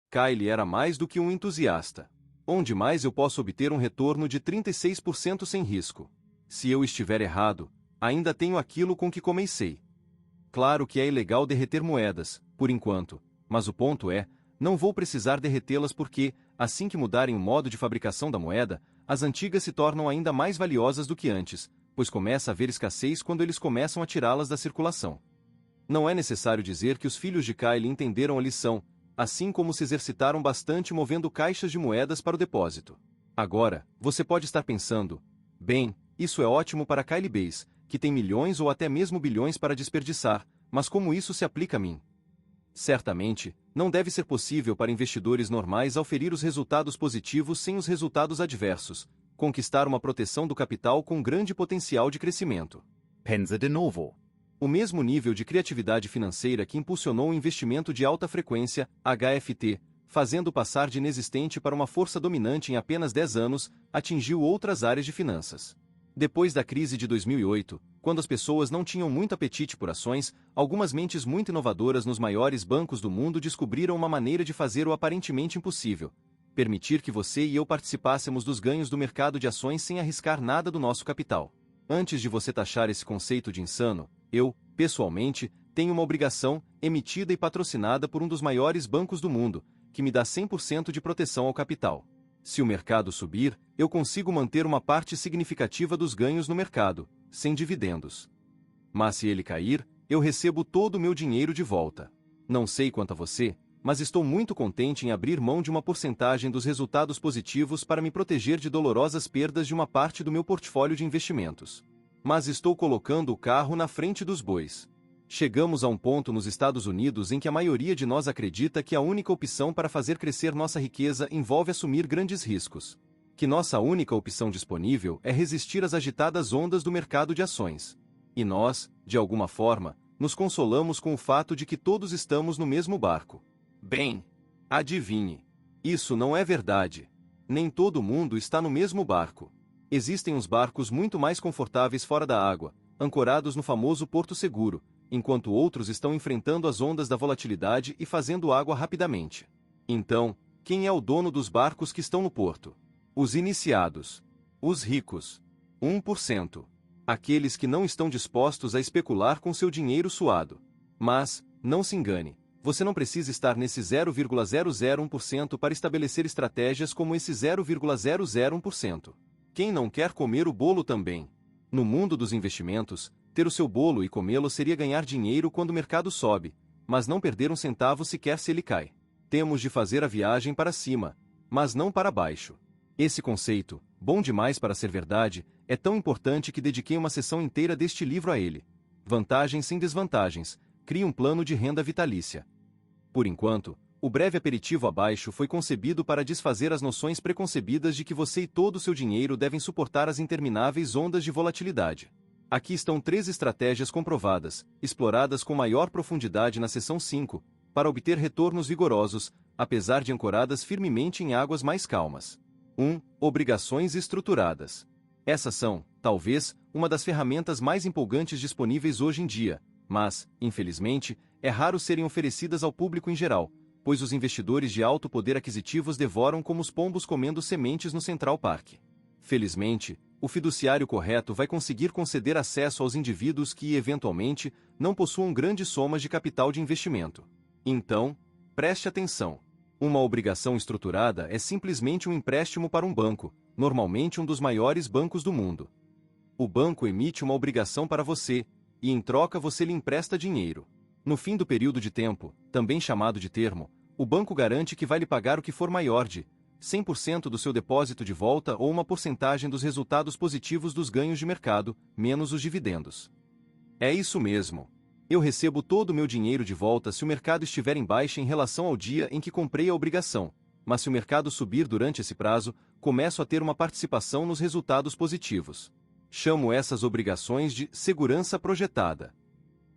Kyle era mais do que um entusiasta. Onde mais eu posso obter um retorno de 36% sem risco? Se eu estiver errado, ainda tenho aquilo com que comecei. Claro que é ilegal derreter moedas, por enquanto, mas o ponto é, não vou precisar derretê-las porque, assim que mudarem o modo de fabricação da moeda, as antigas se tornam ainda mais valiosas do que antes, pois começa a haver escassez quando eles começam a tirá-las da circulação. Não é necessário dizer que os filhos de Kyle entenderam a lição, assim como se exercitaram bastante movendo caixas de moedas para o depósito. Agora, você pode estar pensando, bem, isso é ótimo para Kyle Bass, que tem milhões ou até mesmo bilhões para desperdiçar, mas como isso se aplica a mim? Certamente, não deve ser possível para investidores normais auferir os resultados positivos sem os resultados adversos, conquistar uma proteção do capital com grande potencial de crescimento. Pensa de novo. O mesmo nível de criatividade financeira que impulsionou o investimento de alta frequência, HFT, fazendo passar de inexistente para uma força dominante em apenas 10 anos, atingiu outras áreas de finanças. Depois da crise de 2008, quando as pessoas não tinham muito apetite por ações, algumas mentes muito inovadoras nos maiores bancos do mundo descobriram uma maneira de fazer o aparentemente impossível: permitir que você e eu participássemos dos ganhos do mercado de ações sem arriscar nada do nosso capital. Antes de você taxar esse conceito de insano, eu, pessoalmente, tenho uma obrigação, emitida e patrocinada por um dos maiores bancos do mundo, que me dá 100% de proteção ao capital. Se o mercado subir, eu consigo manter uma parte significativa dos ganhos no mercado, sem dividendos. Mas se ele cair, eu recebo todo o meu dinheiro de volta. Não sei quanto a você, mas estou muito contente em abrir mão de uma porcentagem dos resultados positivos para me proteger de dolorosas perdas de uma parte do meu portfólio de investimentos. Mas estou colocando o carro na frente dos bois. Chegamos a um ponto nos Estados Unidos em que a maioria de nós acredita que a única opção para fazer crescer nossa riqueza envolve assumir grandes riscos. Que nossa única opção disponível é resistir às agitadas ondas do mercado de ações. E nós, de alguma forma, nos consolamos com o fato de que todos estamos no mesmo barco. Bem, adivinhe. Isso não é verdade. Nem todo mundo está no mesmo barco. Existem uns barcos muito mais confortáveis fora da água, ancorados no famoso Porto Seguro, enquanto outros estão enfrentando as ondas da volatilidade e fazendo água rapidamente. Então, quem é o dono dos barcos que estão no porto? Os iniciados. Os ricos. 1%. Aqueles que não estão dispostos a especular com seu dinheiro suado. Mas, não se engane, você não precisa estar nesse 0,001% para estabelecer estratégias como esse 0,001%. Quem não quer comer o bolo também? No mundo dos investimentos, ter o seu bolo e comê-lo seria ganhar dinheiro quando o mercado sobe, mas não perder um centavo sequer se ele cai. Temos de fazer a viagem para cima, mas não para baixo. Esse conceito, bom demais para ser verdade, é tão importante que dediquei uma sessão inteira deste livro a ele. Vantagens sem desvantagens, crie um plano de renda vitalícia. Por enquanto, o breve aperitivo abaixo foi concebido para desfazer as noções preconcebidas de que você e todo o seu dinheiro devem suportar as intermináveis ondas de volatilidade. Aqui estão 3 estratégias comprovadas, exploradas com maior profundidade na seção 5, para obter retornos vigorosos, apesar de ancoradas firmemente em águas mais calmas. 1. Obrigações estruturadas. Essas são, talvez, uma das ferramentas mais empolgantes disponíveis hoje em dia, mas, infelizmente, é raro serem oferecidas ao público em geral, pois os investidores de alto poder aquisitivo devoram como os pombos comendo sementes no Central Park. Felizmente, o fiduciário correto vai conseguir conceder acesso aos indivíduos que, eventualmente, não possuam grandes somas de capital de investimento. Então, preste atenção. Uma obrigação estruturada é simplesmente um empréstimo para um banco, normalmente um dos maiores bancos do mundo. O banco emite uma obrigação para você, e em troca você lhe empresta dinheiro. No fim do período de tempo, também chamado de termo, o banco garante que vai lhe pagar o que for maior de 100% do seu depósito de volta ou uma porcentagem dos resultados positivos dos ganhos de mercado, menos os dividendos. É isso mesmo. Eu recebo todo o meu dinheiro de volta se o mercado estiver em baixa em relação ao dia em que comprei a obrigação, mas se o mercado subir durante esse prazo, começo a ter uma participação nos resultados positivos. Chamo essas obrigações de segurança projetada.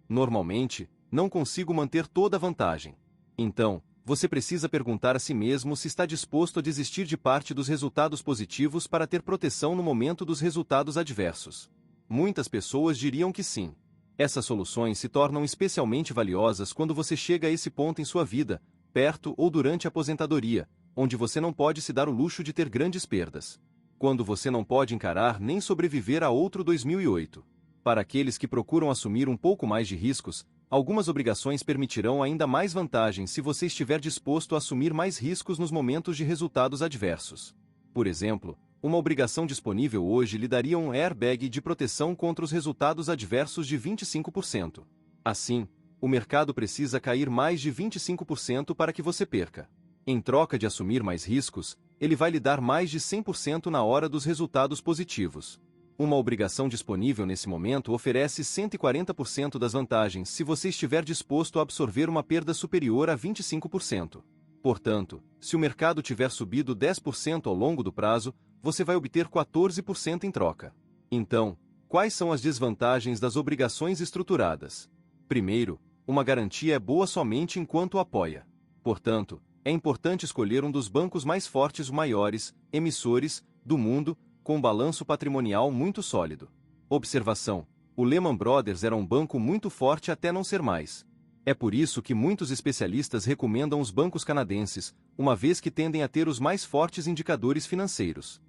Normalmente, não consigo manter toda a vantagem. Então, você precisa perguntar a si mesmo se está disposto a desistir de parte dos resultados positivos para ter proteção no momento dos resultados adversos. Muitas pessoas diriam que sim. Essas soluções se tornam especialmente valiosas quando você chega a esse ponto em sua vida, perto ou durante a aposentadoria, onde você não pode se dar o luxo de ter grandes perdas. Quando você não pode encarar nem sobreviver a outro 2008. Para aqueles que procuram assumir um pouco mais de riscos, algumas obrigações permitirão ainda mais vantagens se você estiver disposto a assumir mais riscos nos momentos de resultados adversos. Por exemplo, uma obrigação disponível hoje lhe daria um airbag de proteção contra os resultados adversos de 25%. Assim, o mercado precisa cair mais de 25% para que você perca. Em troca de assumir mais riscos, ele vai lhe dar mais de 100% na hora dos resultados positivos. Uma obrigação disponível nesse momento oferece 140% das vantagens se você estiver disposto a absorver uma perda superior a 25%. Portanto, se o mercado tiver subido 10% ao longo do prazo, você vai obter 14% em troca. Então, quais são as desvantagens das obrigações estruturadas? Primeiro, uma garantia é boa somente enquanto apoia. Portanto, é importante escolher um dos bancos mais fortes ou maiores, emissores, do mundo, com um balanço patrimonial muito sólido. Observação: o Lehman Brothers era um banco muito forte até não ser mais. É por isso que muitos especialistas recomendam os bancos canadenses, uma vez que tendem a ter os mais fortes indicadores financeiros.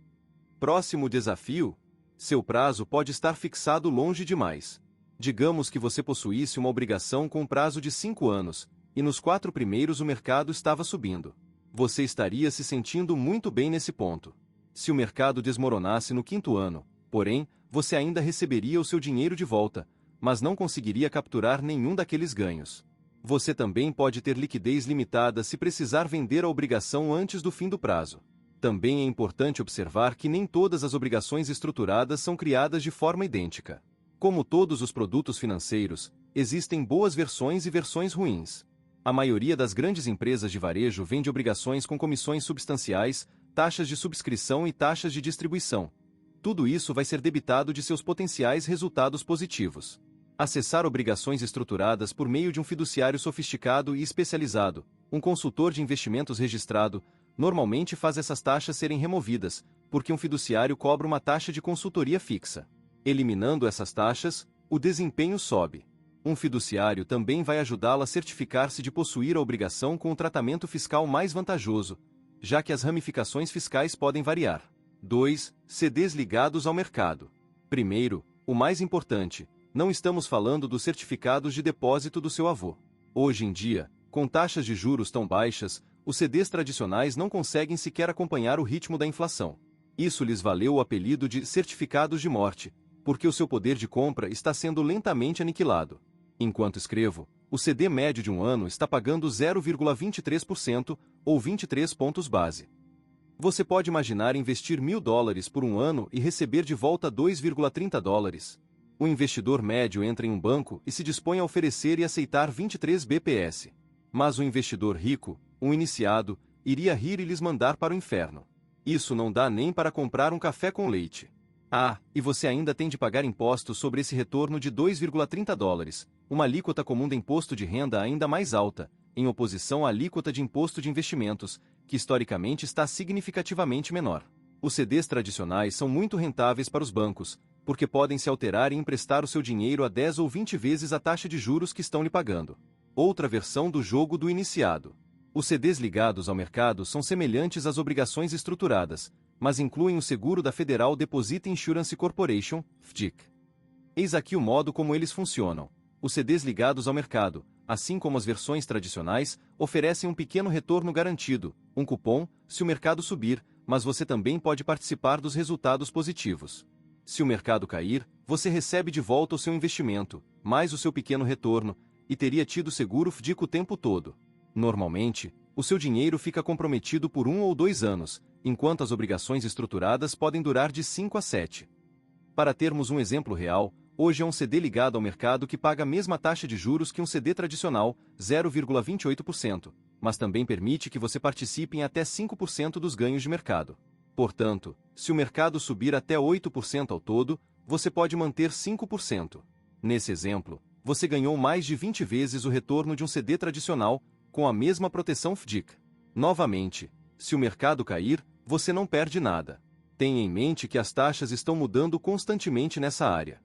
Próximo desafio: seu prazo pode estar fixado longe demais. Digamos que você possuísse uma obrigação com prazo de 5 anos, e nos 4 primeiros o mercado estava subindo. Você estaria se sentindo muito bem nesse ponto. Se o mercado desmoronasse no 5º ano, porém, você ainda receberia o seu dinheiro de volta, mas não conseguiria capturar nenhum daqueles ganhos. Você também pode ter liquidez limitada se precisar vender a obrigação antes do fim do prazo. Também é importante observar que nem todas as obrigações estruturadas são criadas de forma idêntica. Como todos os produtos financeiros, existem boas versões e versões ruins. A maioria das grandes empresas de varejo vende obrigações com comissões substanciais, taxas de subscrição e taxas de distribuição. Tudo isso vai ser debitado de seus potenciais resultados positivos. Acessar obrigações estruturadas por meio de um fiduciário sofisticado e especializado, um consultor de investimentos registrado, normalmente faz essas taxas serem removidas, porque um fiduciário cobra uma taxa de consultoria fixa. Eliminando essas taxas, o desempenho sobe. Um fiduciário também vai ajudá-lo a certificar-se de possuir a obrigação com um tratamento fiscal mais vantajoso, já que as ramificações fiscais podem variar. 2. CDs ligados ao mercado. Primeiro, o mais importante, não estamos falando dos certificados de depósito do seu avô. Hoje em dia, com taxas de juros tão baixas, os CDs tradicionais não conseguem sequer acompanhar o ritmo da inflação. Isso lhes valeu o apelido de certificados de morte, porque o seu poder de compra está sendo lentamente aniquilado. Enquanto escrevo, o CD médio de um ano está pagando 0,23% ou 23 pontos base. Você pode imaginar investir $1.000 por um ano e receber de volta $2,30. O investidor médio entra em um banco e se dispõe a oferecer e aceitar 23 bps. Mas o investidor rico, um iniciado, iria rir e lhes mandar para o inferno. Isso não dá nem para comprar um café com leite. Ah, e você ainda tem de pagar impostos sobre esse retorno de $2,30, uma alíquota comum de imposto de renda ainda mais alta, em oposição à alíquota de imposto de investimentos, que historicamente está significativamente menor. Os CDs tradicionais são muito rentáveis para os bancos, porque podem se alterar e emprestar o seu dinheiro a 10 ou 20 vezes a taxa de juros que estão lhe pagando. Outra versão do jogo do iniciado. Os CDs ligados ao mercado são semelhantes às obrigações estruturadas, mas incluem o seguro da Federal Deposit Insurance Corporation, FDIC. Eis aqui o modo como eles funcionam. Os CDs ligados ao mercado, assim como as versões tradicionais, oferecem um pequeno retorno garantido, um cupom, se o mercado subir, mas você também pode participar dos resultados positivos. Se o mercado cair, você recebe de volta o seu investimento, mais o seu pequeno retorno, e teria tido seguro FDIC o tempo todo. Normalmente, o seu dinheiro fica comprometido por 1 ou 2 anos, enquanto as obrigações estruturadas podem durar de 5 a 7. Para termos um exemplo real, hoje é um CD ligado ao mercado que paga a mesma taxa de juros que um CD tradicional, 0,28%, mas também permite que você participe em até 5% dos ganhos de mercado. Portanto, se o mercado subir até 8% ao todo, você pode manter 5%. Nesse exemplo, você ganhou mais de 20 vezes o retorno de um CD tradicional, com a mesma proteção FDIC. Novamente, se o mercado cair, você não perde nada. Tenha em mente que as taxas estão mudando constantemente nessa área.